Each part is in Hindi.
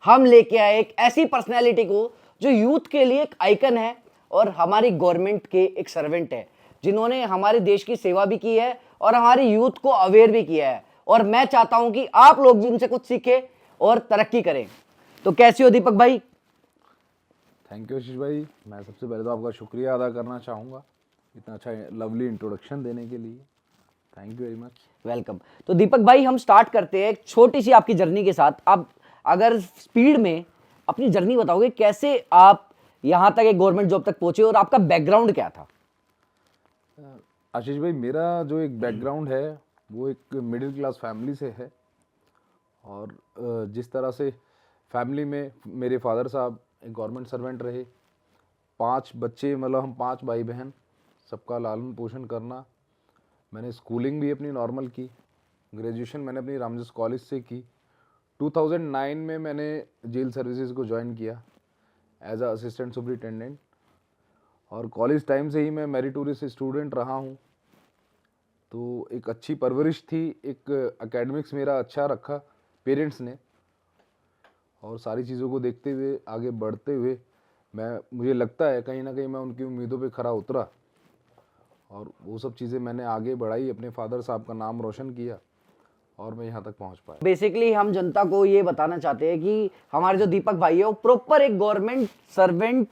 हम लेके आए एक ऐसी पर्सनैलिटी को जो यूथ के लिए एक आइकन है और हमारी गवर्नमेंट के एक सर्वेंट है, जिन्होंने हमारे देश की सेवा भी की है और हमारी यूथ को अवेयर भी किया है। और मैं चाहता हूं कि आप लोग भी उनसे कुछ सीखें और तरक्की करें। तो कैसे हो दीपक भाई? थैंक यू आशीष भाई। मैं सबसे पहले तो आपका शुक्रिया अदा करना चाहूँगा इतना अच्छा लवली इंट्रोडक्शन देने के लिए। Thank you very much. Welcome. तो दीपक भाई हम स्टार्ट करते हैं एक छोटी सी आपकी जर्नी के साथ। आप अगर स्पीड में अपनी जर्नी बताओगे, कैसे आप यहां तक एक गवर्नमेंट जॉब तक पहुंचे और आपका बैकग्राउंड क्या था? आशीष भाई, मेरा जो एक बैकग्राउंड है वो एक मिडिल क्लास फैमिली से है। और जिस तरह से फैमिली में मेरे फादर साहब एक गवर्नमेंट सर्वेंट रहे, 5 बच्चे, मतलब हम 5 भाई बहन, सबका लालन पोषण करना। मैंने स्कूलिंग भी अपनी नॉर्मल की, ग्रेजुएशन मैंने अपनी रामजस कॉलेज से की। 2009 में मैंने जेल सर्विसेज को ज्वाइन किया एज अ असिस्टेंट सुपरिटेंडेंट। और कॉलेज टाइम से ही मैं मेरिटोरियस स्टूडेंट रहा हूँ, तो एक अच्छी परवरिश थी, एक एकेडमिक्स मेरा अच्छा रखा पेरेंट्स ने। और सारी चीज़ों को देखते हुए आगे बढ़ते हुए मुझे लगता है कहीं ना कहीं मैं उनकी उम्मीदों पे खरा उतरा और वो सब चीज़ें मैंने आगे बढ़ाई, अपने फादर साहब का नाम रोशन किया और मैं यहाँ तक पहुँच पाया। बेसिकली हम जनता को ये बताना चाहते हैं कि हमारे जो दीपक भाई है वो प्रॉपर एक गवर्नमेंट सर्वेंट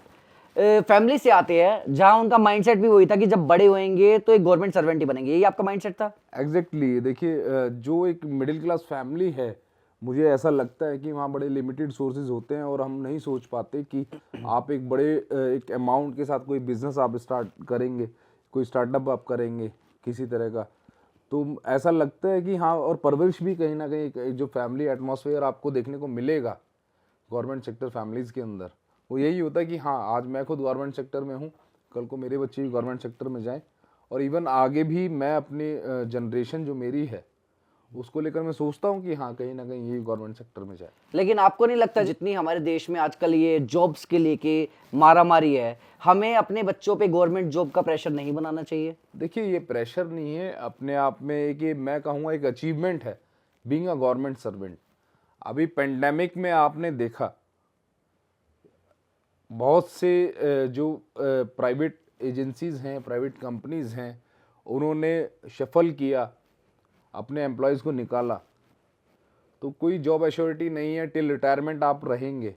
फैमिली से आते हैं, जहां उनका माइंडसेट भी वही था कि जब बड़े होंगे तो एक गवर्नमेंट सर्वेंट ही बनेंगे। ये आपका माइंडसेट था? एग्जैक्टली देखिए, जो एक मिडिल क्लास फैमिली है, मुझे ऐसा लगता है कि वहाँ बड़े लिमिटेड सोर्सेज होते हैं और हम नहीं सोच पाते कि आप एक बड़े एक अमाउंट के साथ कोई बिजनेस आप स्टार्ट करेंगे, कोई स्टार्टअप आप करेंगे किसी तरह का। तो ऐसा लगता है कि हाँ, और परवरिश भी कहीं ना कहीं एक जो फैमिली एटमॉस्फेयर आपको देखने को मिलेगा गवर्नमेंट सेक्टर फैमिलीज़ के अंदर, वो यही होता है कि हाँ, आज मैं खुद गवर्नमेंट सेक्टर में हूँ, कल को मेरे बच्चे भी गवर्नमेंट सेक्टर में जाएं। और इवन आगे भी मैं अपनी जनरेशन जो मेरी है उसको लेकर मैं सोचता हूँ कि हाँ, कहीं ना कहीं ये गवर्नमेंट सेक्टर में जाए। लेकिन आपको नहीं लगता जितनी हमारे देश में आजकल ये जॉब्स के लेके मारामारी है, हमें अपने बच्चों पे गवर्नमेंट जॉब का प्रेशर नहीं बनाना चाहिए? देखिए, ये प्रेशर नहीं है, अपने आप में एक, ये मैं कहूँगा एक अचीवमेंट है बीइंग अ गवर्नमेंट सर्वेंट। अभी पेंडेमिक में आपने देखा बहुत से जो प्राइवेट एजेंसीज हैं, प्राइवेट कंपनीज हैं, उन्होंने शफल किया, अपने एम्प्लॉयज़ को निकाला। तो कोई जॉब एश्योरिटी नहीं है, टिल रिटायरमेंट आप रहेंगे।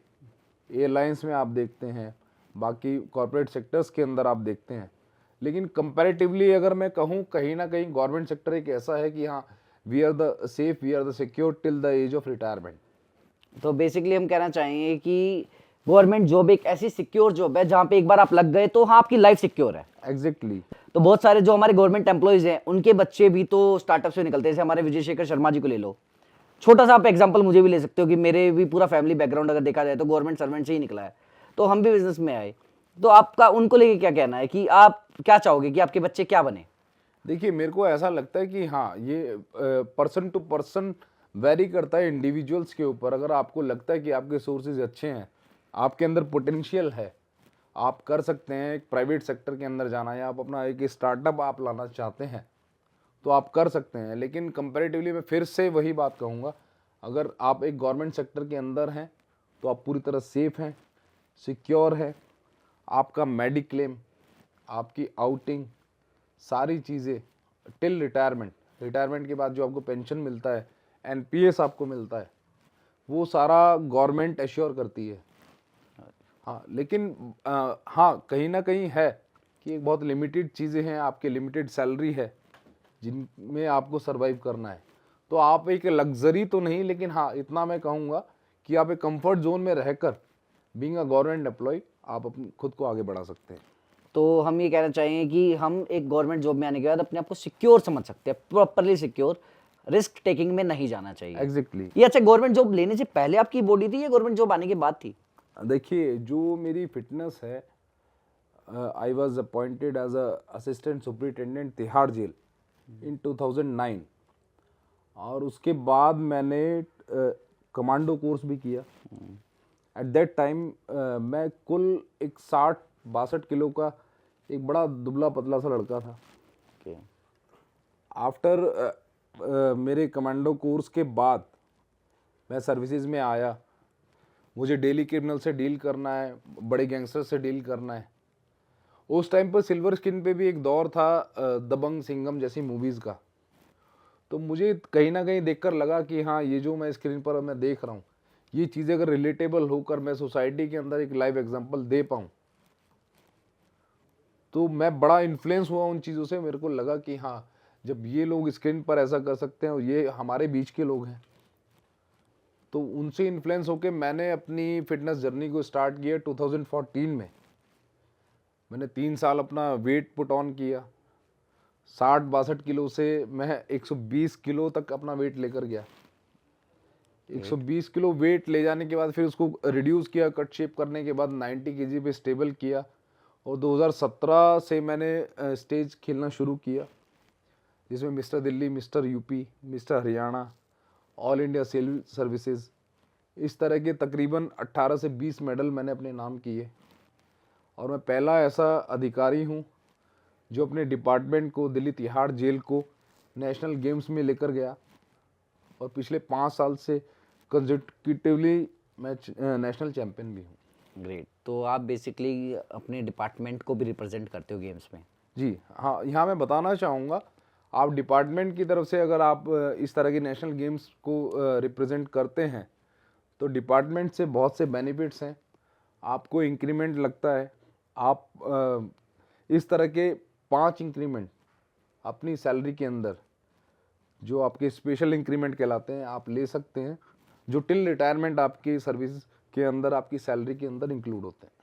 एयरलाइंस में आप देखते हैं, बाकी कॉर्पोरेट सेक्टर्स के अंदर आप देखते हैं। लेकिन कंपैरेटिवली अगर मैं कहूँ, कहीं ना कहीं गवर्नमेंट सेक्टर एक ऐसा है कि हाँ, we are the safe, we are the secure till the age of retirement. तो बेसिकली हम कहना चाहेंगे कि गवर्नमेंट जॉब एक ऐसी सिक्योर जॉब है जहां पे एक बार आप लग गए तो हाँ, आपकी लाइफ सिक्योर है। एग्जैक्टली। तो बहुत सारे जो हमारे गवर्नमेंट एम्प्लॉयज हैं, उनके बच्चे भी तो स्टार्टअप से निकलते हैं। जैसे हमारे विजय शेखर शर्मा जी को ले लो, छोटा सा आप एग्जांपल मुझे भी ले सकते हो कि मेरे भी पूरा फैमिली बैकग्राउंड अगर देखा जाए तो गवर्नमेंट सर्वेंट से ही निकला है, तो हम भी बिजनेस में आए। तो आपका उनको लेके क्या कहना है कि आप क्या चाहोगे कि आपके बच्चे क्या बने? देखिए, मेरे को ऐसा लगता है कि हाँ, ये पर्सन टू पर्सन वेरी करता है, इंडिविजुअल्स के ऊपर। अगर आपको लगता है कि आपके सोर्सेज अच्छे हैं, आपके अंदर पोटेंशियल है, आप कर सकते हैं एक प्राइवेट सेक्टर के अंदर जाना, या आप अपना एक स्टार्टअप आप लाना चाहते हैं, तो आप कर सकते हैं। लेकिन कंपैरेटिवली मैं फिर से वही बात कहूँगा, अगर आप एक गवर्नमेंट सेक्टर के अंदर हैं तो आप पूरी तरह सेफ हैं, सिक्योर है। आपका मेडिक्लेम, आपकी आउटिंग, सारी चीज़ें टिल रिटायरमेंट, रिटायरमेंट के बाद जो आपको पेंशन मिलता है, एनपीएस आपको मिलता है, वो सारा गवर्नमेंट एश्योर करती है। हाँ, लेकिन हाँ, कहीं ना कहीं है कि एक बहुत लिमिटेड चीज़ें हैं, आपके लिमिटेड सैलरी है जिनमें आपको सरवाइव करना है। तो आप एक लग्जरी तो नहीं, लेकिन हाँ, इतना मैं कहूँगा कि आप एक कंफर्ट जोन में रहकर बीइंग अ गवर्नमेंट एम्प्लॉय आप अपने खुद को आगे बढ़ा सकते हैं। तो हम ये कहना चाहेंगे कि हम एक गवर्नमेंट जॉब में आने के बाद अपने आप को सिक्योर समझ सकते हैं, प्रॉपरली सिक्योर, रिस्क टेकिंग में नहीं जाना चाहिए। एग्जैक्टली। ये अच्छा, गवर्नमेंट जॉब लेने से पहले आपकी बॉडी थी या गवर्नमेंट जॉब आने के बाद थी? देखिए, जो मेरी फिटनेस है, I was appointed as a assistant superintendent Tihar jail in 2009। और उसके बाद मैंने कमांडो कोर्स भी किया। एट दैट टाइम मैं कुल एक 60-62 किलो का एक बड़ा दुबला पतला सा लड़का था। okay. आफ्टर मेरे कमांडो कोर्स के बाद मैं सर्विसेज में आया, मुझे डेली क्रिमिनल से डील करना है, बड़े गैंगस्टर से डील करना है। उस टाइम पर सिल्वर स्क्रीन पे भी एक दौर था दबंग, सिंघम जैसी मूवीज़ का। तो मुझे कहीं ना कहीं देखकर लगा कि हाँ, ये जो मैं स्क्रीन पर मैं देख रहा हूँ, ये चीज़ें अगर रिलेटेबल होकर मैं सोसाइटी के अंदर एक लाइव एग्जांपल दे पाऊँ, तो मैं बड़ा इन्फ्लुएंस हुआ उन चीज़ों से। मेरे को लगा कि हाँ, जब ये लोग स्क्रीन पर ऐसा कर सकते हैं और ये हमारे बीच के लोग हैं, तो उनसे इन्फ्लुएंस होकर मैंने अपनी फिटनेस जर्नी को स्टार्ट किया 2014 में। मैंने 3 साल अपना वेट पुट ऑन किया। 60-62 किलो से मैं 120 किलो तक अपना वेट लेकर गया। 120 किलो वेट ले जाने के बाद फिर उसको रिड्यूस किया, कट शेप करने के बाद 90 केजी पे स्टेबल किया। और 2017 से मैंने स्टेज खेलना शुरू किया, जिसमें mister Delhi, mister UP, mister Haryana, all India civil services, इस तरह के तकरीबन 18 से 20 मेडल मैंने अपने नाम किए। और मैं पहला ऐसा अधिकारी हूँ जो अपने डिपार्टमेंट को, दिल्ली तिहाड़ जेल को नेशनल गेम्स में लेकर गया। और पिछले 5 साल से कंसेक्यूटिवली मैं नेशनल चैंपियन भी हूँ। ग्रेट। तो आप बेसिकली अपने डिपार्टमेंट को भी रिप्रेजेंट करते हो गेम्स में। जी हाँ, यहाँ मैं बताना चाहूँगा, आप डिपार्टमेंट की तरफ से अगर आप इस तरह की नेशनल गेम्स को रिप्रेजेंट करते हैं, तो डिपार्टमेंट से बहुत से बेनिफिट्स हैं। आपको इंक्रीमेंट लगता है। आप इस तरह के 5 इंक्रीमेंट अपनी सैलरी के अंदर, जो आपके स्पेशल इंक्रीमेंट कहलाते हैं, आप ले सकते हैं, जो टिल रिटायरमेंट आपकी सर्विस के अंदर, आपकी सैलरी के अंदर इंक्लूड होते हैं।